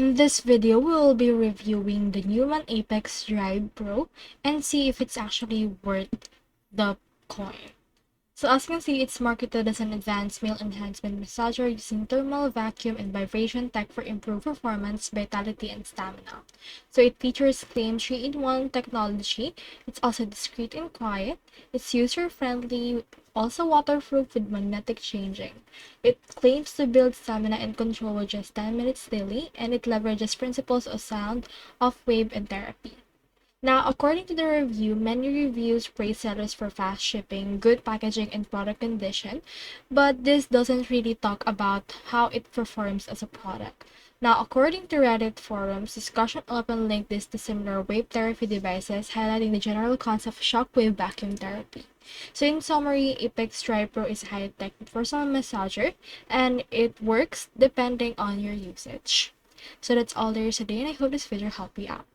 In this video, we will be reviewing the Neuman Apex Drive Pro and see if it's actually worth the coin. So as you can see, it's marketed as an advanced meal enhancement massager using thermal, vacuum, and vibration tech for improved performance, vitality, and stamina. So it features claimed 3-in-1 technology. It's also discreet and quiet. It's user-friendly, also waterproof with magnetic changing. It claims to build stamina and control with just 10 minutes daily, and it leverages principles of sound, of wave, and therapy. Now, according to the review, many reviews praise sellers for fast shipping, good packaging, and product condition, but this doesn't really talk about how it performs as a product. Now, according to Reddit forums, discussion often link this to similar wave therapy devices, highlighting the general concept of shockwave vacuum therapy. So, in summary, Apex Drive Pro is a high-tech personal massager, and it works depending on your usage. So that's all there is today, and I hope this video helped you out.